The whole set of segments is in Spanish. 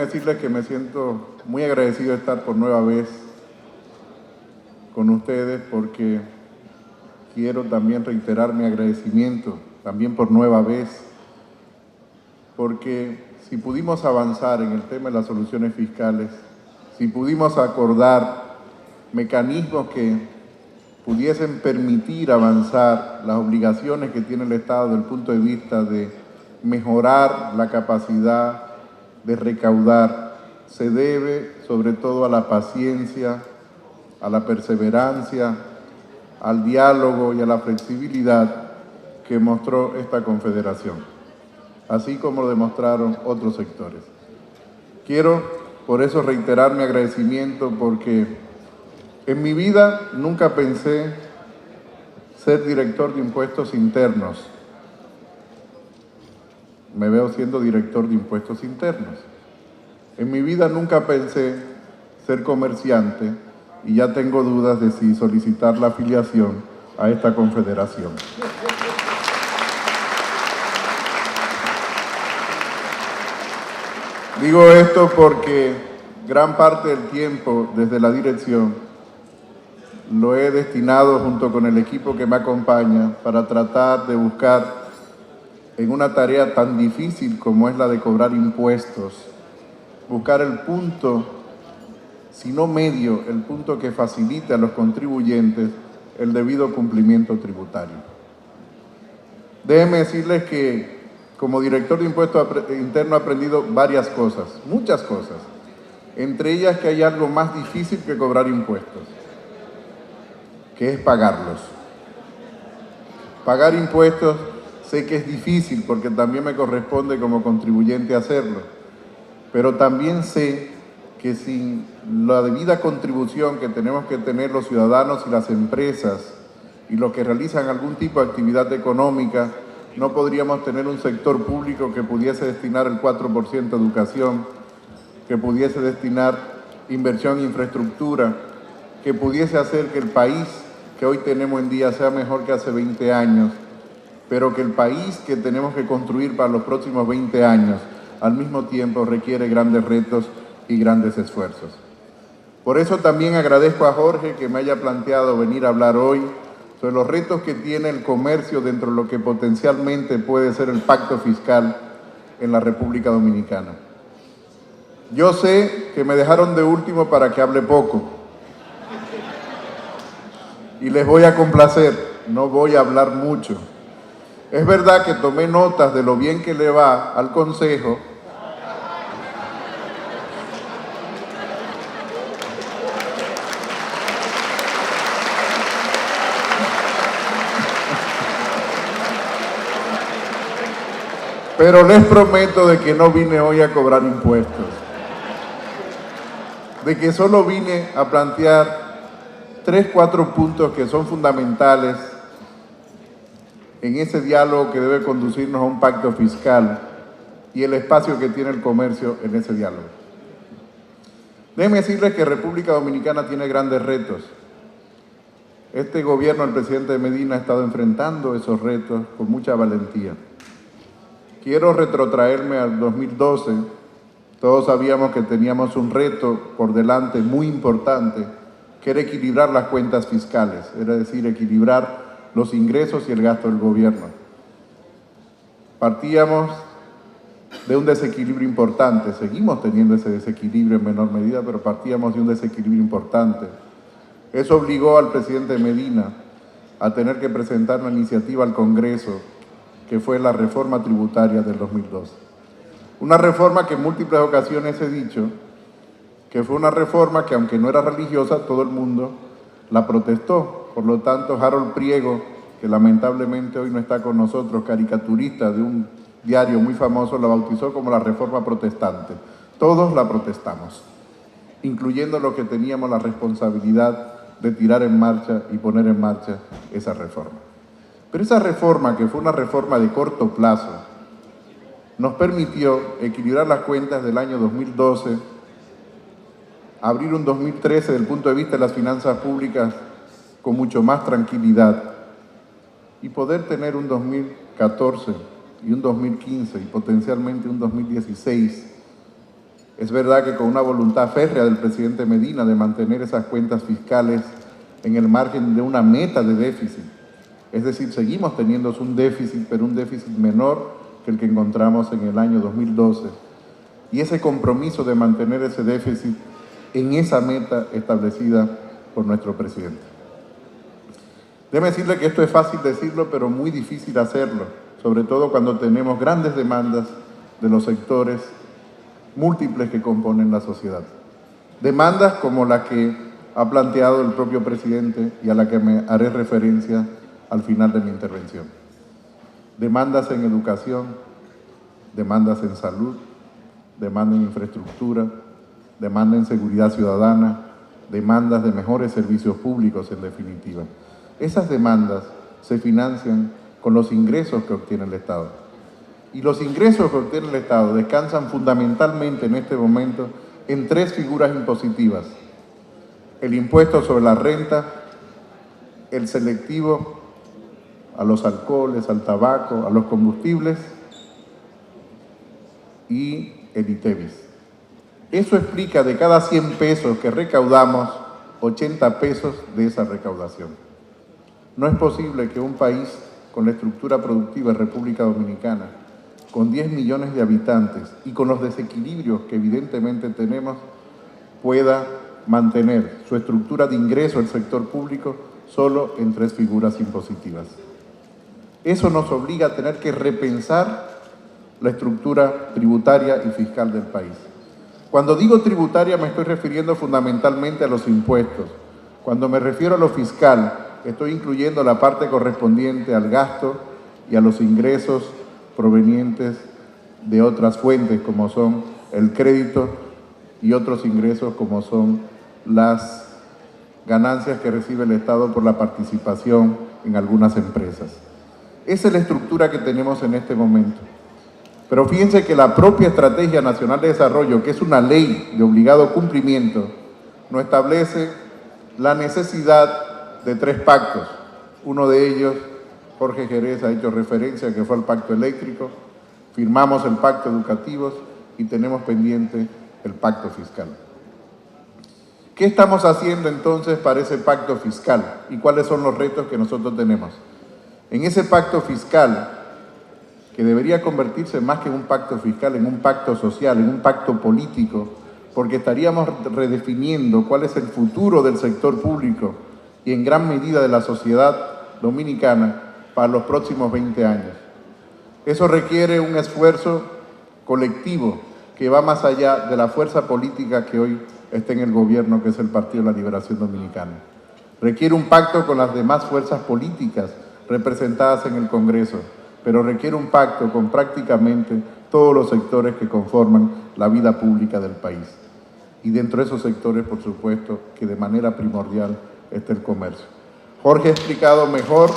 decirles que me siento muy agradecido de estar por nueva vez con ustedes, porque quiero también reiterar mi agradecimiento, también por nueva vez, porque si pudimos avanzar en el tema de las soluciones fiscales, si pudimos acordar mecanismos que pudiesen permitir avanzar las obligaciones que tiene el Estado desde el punto de vista de mejorar la capacidad de recaudar, se debe sobre todo a la paciencia, a la perseverancia, al diálogo y a la flexibilidad que mostró esta confederación, así como lo demostraron otros sectores. Quiero por eso reiterar mi agradecimiento, porque en mi vida nunca pensé ser director de impuestos internos. Me veo siendo director de impuestos internos. En mi vida nunca pensé ser comerciante y ya tengo dudas de si solicitar la afiliación a esta confederación. Digo esto porque gran parte del tiempo desde la dirección lo he destinado junto con el equipo que me acompaña para tratar de buscar en una tarea tan difícil como es la de cobrar impuestos, buscar el punto, si no medio, el punto que facilite a los contribuyentes el debido cumplimiento tributario. Déjenme decirles que como director de impuestos internos he aprendido varias cosas, muchas cosas, entre ellas que hay algo más difícil que cobrar impuestos, que es pagarlos. Pagar impuestos sé que es difícil porque también me corresponde como contribuyente hacerlo, pero también sé que sin la debida contribución que tenemos que tener los ciudadanos y las empresas y los que realizan algún tipo de actividad económica, no podríamos tener un sector público que pudiese destinar el 4% a educación, que pudiese destinar inversión en infraestructura, que pudiese hacer que el país que hoy tenemos en día sea mejor que hace 20 años, pero que el país que tenemos que construir para los próximos 20 años, al mismo tiempo requiere grandes retos y grandes esfuerzos. Por eso también agradezco a Jorge que me haya planteado venir a hablar hoy sobre los retos que tiene el comercio dentro de lo que potencialmente puede ser el pacto fiscal en la República Dominicana. Yo sé que me dejaron de último para que hable poco y les voy a complacer, no voy a hablar mucho. Es verdad que tomé notas de lo bien que le va al Consejo, pero les prometo de que no vine hoy a cobrar impuestos, de que solo vine a plantear 3, 4 puntos que son fundamentales en ese diálogo que debe conducirnos a un pacto fiscal y el espacio que tiene el comercio en ese diálogo. Déjenme decirles que República Dominicana tiene grandes retos. Este gobierno, el presidente Medina, ha estado enfrentando esos retos con mucha valentía. Quiero retrotraerme al 2012. Todos sabíamos que teníamos un reto por delante muy importante, que era equilibrar las cuentas fiscales, es decir, equilibrar los ingresos y el gasto del gobierno. Partíamos de un desequilibrio importante, seguimos teniendo ese desequilibrio en menor medida, pero partíamos de un desequilibrio importante. Eso obligó al presidente Medina a tener que presentar una iniciativa al Congreso, que fue la reforma tributaria del 2012. Una reforma que en múltiples ocasiones he dicho que fue una reforma que, aunque no era religiosa, todo el mundo la protestó. Por lo tanto, Harold Priego, que lamentablemente hoy no está con nosotros, caricaturista de un diario muy famoso, la bautizó como la reforma protestante. Todos la protestamos, incluyendo los que teníamos la responsabilidad de tirar en marcha y poner en marcha esa reforma. Pero esa reforma, que fue una reforma de corto plazo, nos permitió equilibrar las cuentas del año 2012, abrir un 2013 desde el punto de vista de las finanzas públicas con mucho más tranquilidad y poder tener un 2014 y un 2015 y potencialmente un 2016 Es verdad que con una voluntad férrea del presidente Medina de mantener esas cuentas fiscales en el margen de una meta de déficit. Es decir, seguimos teniendo un déficit, pero un déficit menor que el que encontramos en el año 2012. Y ese compromiso de mantener ese déficit en esa meta establecida por nuestro presidente. Déjeme decirle que esto es fácil decirlo, pero muy difícil hacerlo, sobre todo cuando tenemos grandes demandas de los sectores múltiples que componen la sociedad. Demandas como la que ha planteado el propio presidente y a la que me haré referencia al final de mi intervención. Demandas en educación, demandas en salud, demanda en infraestructura, demanda en seguridad ciudadana, demandas de mejores servicios públicos, en definitiva. Esas demandas se financian con los ingresos que obtiene el Estado. Y los ingresos que obtiene el Estado descansan fundamentalmente en este momento en tres figuras impositivas: el impuesto sobre la renta, el selectivo a los alcoholes, al tabaco, a los combustibles y el ITEVIS. Eso explica de cada 100 pesos que recaudamos, 80 pesos de esa recaudación. No es posible que un país con la estructura productiva de República Dominicana, con 10 millones de habitantes y con los desequilibrios que evidentemente tenemos, pueda mantener su estructura de ingreso al sector público solo en tres figuras impositivas. Eso nos obliga a tener que repensar la estructura tributaria y fiscal del país. Cuando digo tributaria me estoy refiriendo fundamentalmente a los impuestos. Cuando me refiero a lo fiscal, estoy incluyendo la parte correspondiente al gasto y a los ingresos provenientes de otras fuentes, como son el crédito y otros ingresos como son las ganancias que recibe el Estado por la participación en algunas empresas. Esa es la estructura que tenemos en este momento. Pero fíjense que la propia Estrategia Nacional de Desarrollo, que es una ley de obligado cumplimiento, nos establece la necesidad de 3 pactos. Uno de ellos, Jorge Jerez ha hecho referencia, que fue el pacto eléctrico. Firmamos el pacto educativo y tenemos pendiente el pacto fiscal. ¿Qué estamos haciendo entonces para ese pacto fiscal? ¿Y cuáles son los retos que nosotros tenemos? En ese pacto fiscal, que debería convertirse más que en un pacto fiscal, en un pacto social, en un pacto político, porque estaríamos redefiniendo cuál es el futuro del sector público y en gran medida de la sociedad dominicana para los próximos 20 años. Eso requiere un esfuerzo colectivo que va más allá de la fuerza política que hoy está en el gobierno, que es el Partido de la Liberación Dominicana. Requiere un pacto con las demás fuerzas políticas representadas en el Congreso, pero requiere un pacto con prácticamente todos los sectores que conforman la vida pública del país. Y dentro de esos sectores, por supuesto, que de manera primordial está el comercio. Jorge ha explicado mejor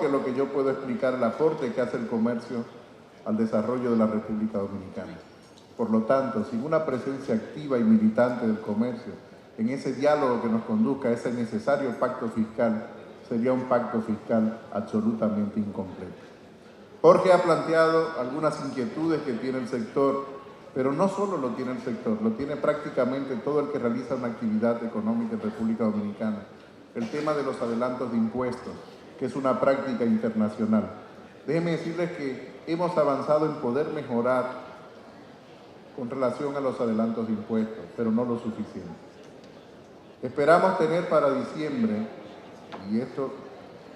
que lo que yo puedo explicar el aporte que hace el comercio al desarrollo de la República Dominicana. Por lo tanto, sin una presencia activa y militante del comercio, en ese diálogo que nos conduzca a ese necesario pacto fiscal, sería un pacto fiscal absolutamente incompleto. Jorge ha planteado algunas inquietudes que tiene el sector, pero no solo lo tiene el sector, lo tiene prácticamente todo el que realiza una actividad económica en República Dominicana. El tema de los adelantos de impuestos, que es una práctica internacional. Déjenme decirles que hemos avanzado en poder mejorar con relación a los adelantos de impuestos, pero no lo suficiente. Esperamos tener para diciembre, y esto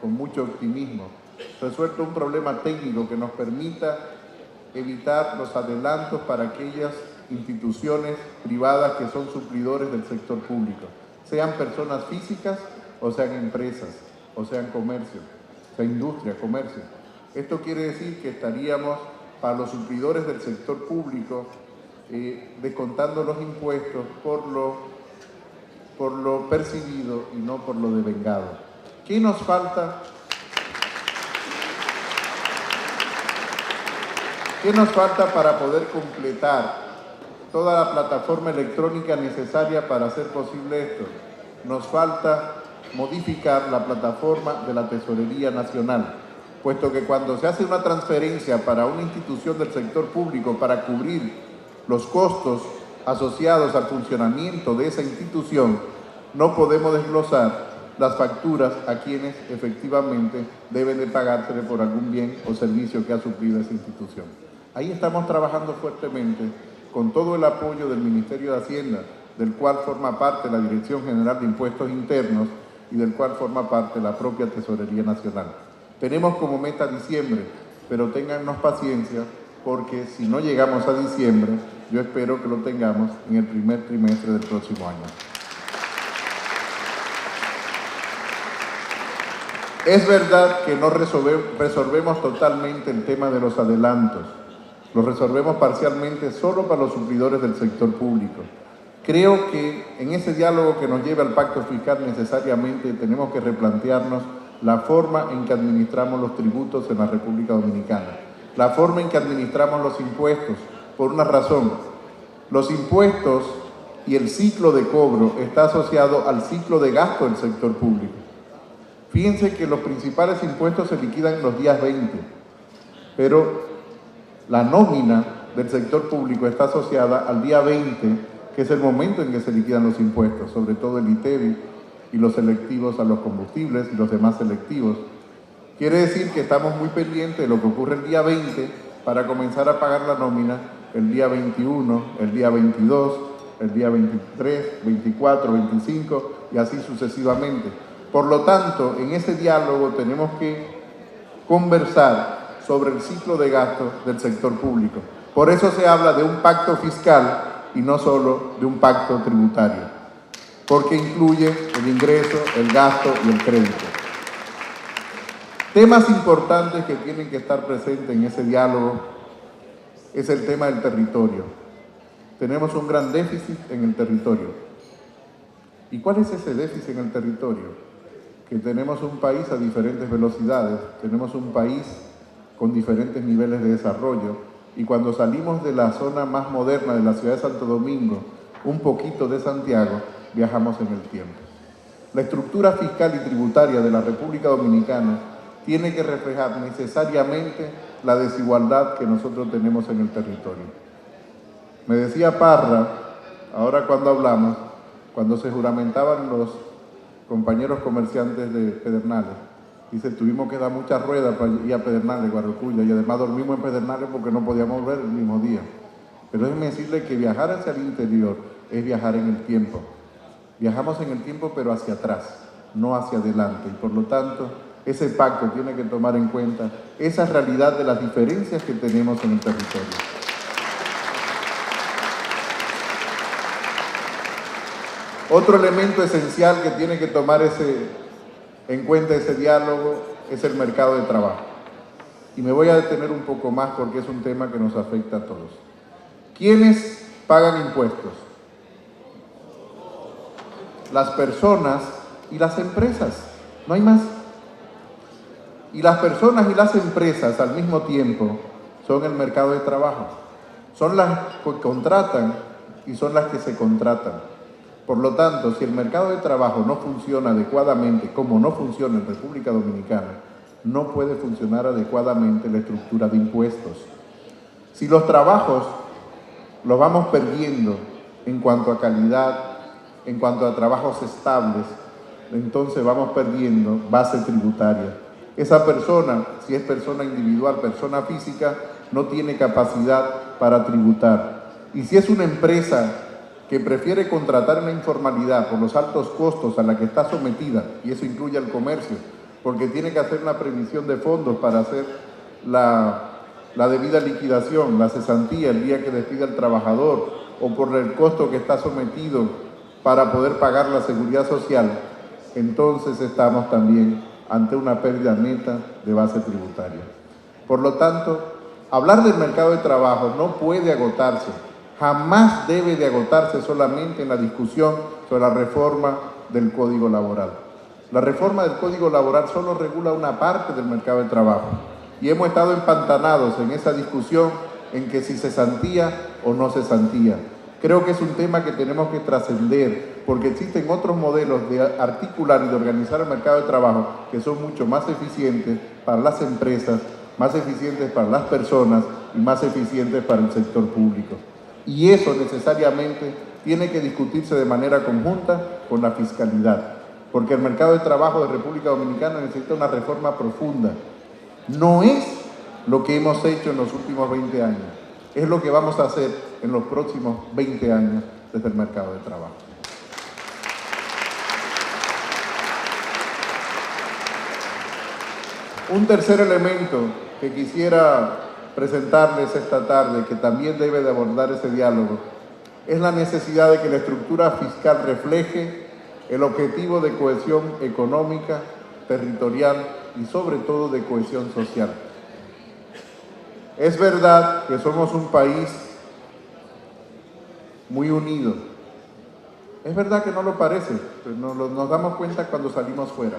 con mucho optimismo, resuelto un problema técnico que nos permita evitar los adelantos para aquellas instituciones privadas que son suplidores del sector público, sean personas físicas o sean empresas, o sean comercio, sea industria, comercio. Esto quiere decir que estaríamos, para los suplidores del sector público, descontando los impuestos por lo percibido y no por lo devengado. ¿Qué nos falta? ¿Qué nos falta para poder completar toda la plataforma electrónica necesaria para hacer posible esto? Nos falta modificar la plataforma de la Tesorería Nacional. puesto que cuando se hace una transferencia para una institución del sector público para cubrir los costos asociados al funcionamiento de esa institución, no podemos desglosar las facturas a quienes efectivamente deben de pagársele por algún bien o servicio que ha suplido esa institución. Ahí estamos trabajando fuertemente con todo el apoyo del Ministerio de Hacienda, del cual forma parte la Dirección General de Impuestos Internos y del cual forma parte la propia Tesorería Nacional. Tenemos como meta diciembre, pero téngannos paciencia porque si no llegamos a diciembre, yo espero que lo tengamos en el primer trimestre del próximo año. Es verdad que no resolvemos totalmente el tema de los adelantos. Lo resolvemos parcialmente solo para los suplidores del sector público. Creo que en ese diálogo que nos lleva al pacto fiscal necesariamente tenemos que replantearnos la forma en que administramos los tributos en la República Dominicana, la forma en que administramos los impuestos, por una razón. Los impuestos y el ciclo de cobro está asociado al ciclo de gasto del sector público. Fíjense que los principales impuestos se liquidan los días 20, pero la nómina del sector público está asociada al día 20, que es el momento en que se liquidan los impuestos, sobre todo el ITEVI y los selectivos a los combustibles y los demás selectivos. Quiere decir que estamos muy pendientes de lo que ocurre el día 20 para comenzar a pagar la nómina el día 21, el día 22, el día 23, 24, 25 y así sucesivamente. Por lo tanto, en ese diálogo tenemos que conversar sobre el ciclo de gasto del sector público. Por eso se habla de un pacto fiscal y no solo de un pacto tributario, porque incluye el ingreso, el gasto y el crédito. Temas importantes que tienen que estar presentes en ese diálogo es el tema del territorio. Tenemos un gran déficit en el territorio. ¿Y cuál es ese déficit en el territorio? Que tenemos un país a diferentes velocidades, tenemos un país con diferentes niveles de desarrollo y cuando salimos de la zona más moderna de la ciudad de Santo Domingo, un poquito de Santiago, viajamos en el tiempo. La estructura fiscal y tributaria de la República Dominicana tiene que reflejar necesariamente la desigualdad que nosotros tenemos en el territorio. Me decía Parra, ahora cuando hablamos, cuando se juramentaban los compañeros comerciantes de Pedernales, dice, tuvimos que dar muchas ruedas para ir a Pedernales, Guarrocuya, y además dormimos en Pedernales porque no podíamos ver el mismo día. Pero déjenme decirle que viajar hacia el interior es viajar en el tiempo. Viajamos en el tiempo pero hacia atrás, no hacia adelante. Y por lo tanto, ese pacto tiene que tomar en cuenta esa realidad de las diferencias que tenemos en el territorio. Otro elemento esencial que tiene que tomar en cuenta ese diálogo es el mercado de trabajo. Y me voy a detener un poco más porque es un tema que nos afecta a todos. ¿Quiénes pagan impuestos? Las personas y las empresas, no hay más. Y las personas y las empresas al mismo tiempo son el mercado de trabajo. Son las que contratan y son las que se contratan. Por lo tanto, si el mercado de trabajo no funciona adecuadamente, como no funciona en República Dominicana, no puede funcionar adecuadamente la estructura de impuestos. Si los trabajos los vamos perdiendo en cuanto a calidad, en cuanto a trabajos estables, entonces vamos perdiendo base tributaria. Esa persona, si es persona individual, persona física, no tiene capacidad para tributar. Y si es una empresa que prefiere contratar en la informalidad por los altos costos a la que está sometida, y eso incluye al comercio, porque tiene que hacer una previsión de fondos para hacer la debida liquidación, la cesantía el día que despide al trabajador, o por el costo que está sometido para poder pagar la seguridad social, entonces estamos también ante una pérdida neta de base tributaria. Por lo tanto, hablar del mercado de trabajo no puede agotarse, jamás debe de agotarse solamente en la discusión sobre la reforma del Código Laboral. La reforma del Código Laboral solo regula una parte del mercado de trabajo y hemos estado empantanados en esa discusión en que si cesantía o no cesantía. Creo que es un tema que tenemos que trascender porque existen otros modelos de articular y de organizar el mercado de trabajo que son mucho más eficientes para las empresas, más eficientes para las personas y más eficientes para el sector público. Y eso necesariamente tiene que discutirse de manera conjunta con la fiscalidad, porque el mercado de trabajo de República Dominicana necesita una reforma profunda. No es lo que hemos hecho en los últimos 20 años, es lo que vamos a hacer en los próximos 20 años desde el mercado de trabajo. Un tercer elemento que quisiera presentarles esta tarde, que también debe de abordar ese diálogo, es la necesidad de que la estructura fiscal refleje el objetivo de cohesión económica, territorial y sobre todo de cohesión social. Es verdad que somos un país muy unido. Es verdad que no lo parece, pero nos damos cuenta cuando salimos fuera.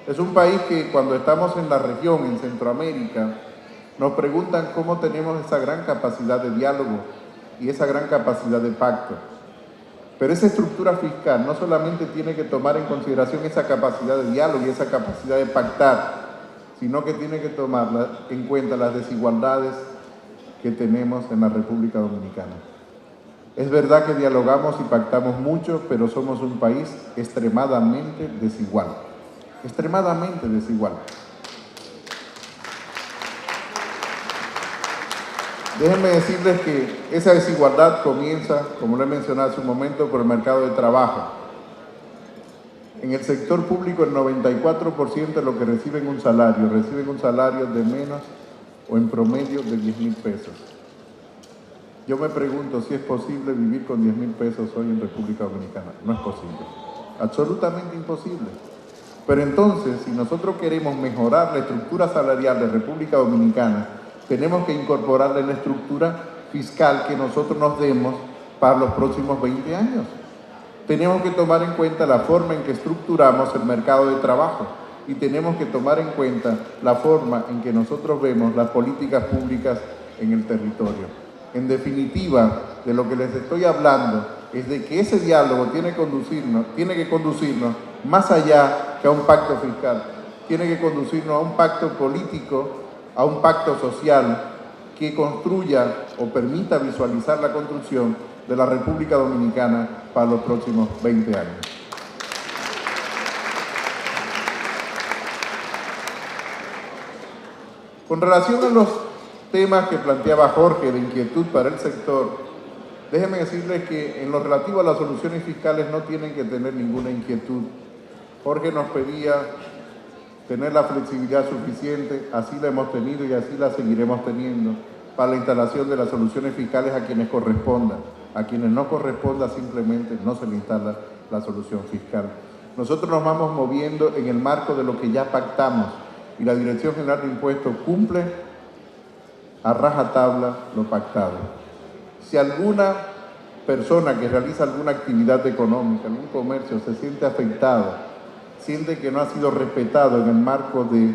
Es un país que cuando estamos en la región, en Centroamérica, nos preguntan cómo tenemos esa gran capacidad de diálogo y esa gran capacidad de pacto. Pero esa estructura fiscal no solamente tiene que tomar en consideración esa capacidad de diálogo y esa capacidad de pactar, sino que tiene que tomar en cuenta las desigualdades que tenemos en la República Dominicana. Es verdad que dialogamos y pactamos mucho, pero somos un país extremadamente desigual. Extremadamente desigual. Déjenme decirles que esa desigualdad comienza, como lo he mencionado hace un momento, por el mercado de trabajo. En el sector público, el 94% de los que reciben un salario de menos o en promedio de 10,000 pesos. Yo me pregunto si es posible vivir con 10,000 pesos hoy en República Dominicana. No es posible. Absolutamente imposible. Pero entonces, si nosotros queremos mejorar la estructura salarial de República Dominicana, tenemos que incorporarla en la estructura fiscal que nosotros nos demos para los próximos 20 años. Tenemos que tomar en cuenta la forma en que estructuramos el mercado de trabajo y tenemos que tomar en cuenta la forma en que nosotros vemos las políticas públicas en el territorio. En definitiva, de lo que les estoy hablando es de que ese diálogo tiene que conducirnos más allá que a un pacto fiscal, tiene que conducirnos a un pacto político, a un pacto social que construya o permita visualizar la construcción de la República Dominicana para los próximos 20 años. Con relación a los temas que planteaba Jorge de inquietud para el sector, déjenme decirles que en lo relativo a las soluciones fiscales no tienen que tener ninguna inquietud. Jorge nos pedía tener la flexibilidad suficiente, así la hemos tenido y así la seguiremos teniendo, para la instalación de las soluciones fiscales a quienes corresponda. A quienes no corresponda simplemente no se le instala la solución fiscal. Nosotros nos vamos moviendo en el marco de lo que ya pactamos y la Dirección General de Impuestos cumple a rajatabla lo pactado. Si alguna persona que realiza alguna actividad económica, algún comercio, se siente afectado, siente que no ha sido respetado en el marco de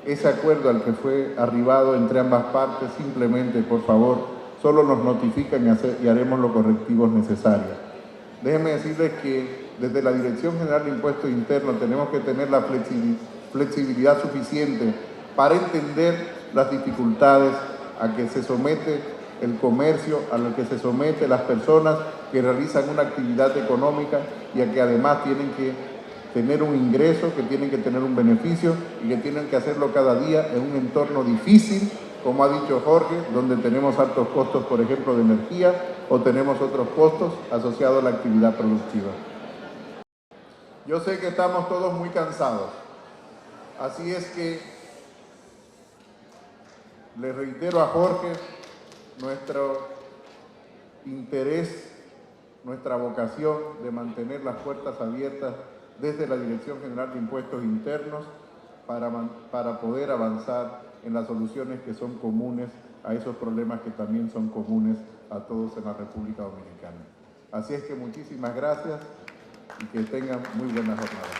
ese acuerdo al que fue arribado entre ambas partes, simplemente, por favor, solo nos notifican y haremos los correctivos necesarios. Déjenme decirles que desde la Dirección General de Impuestos Internos tenemos que tener la flexibilidad suficiente para entender las dificultades a que se somete el comercio, a lo que se somete las personas que realizan una actividad económica y a que además tienen que tener un ingreso, que tienen que tener un beneficio y que tienen que hacerlo cada día en un entorno difícil, como ha dicho Jorge, donde tenemos altos costos, por ejemplo, de energía o tenemos otros costos asociados a la actividad productiva. Yo sé que estamos todos muy cansados, así es que le reitero a Jorge nuestro interés, nuestra vocación de mantener las puertas abiertas desde la Dirección General de Impuestos Internos para poder avanzar en las soluciones que son comunes a esos problemas que también son comunes a todos en la República Dominicana. Así es que muchísimas gracias y que tengan muy buena jornada.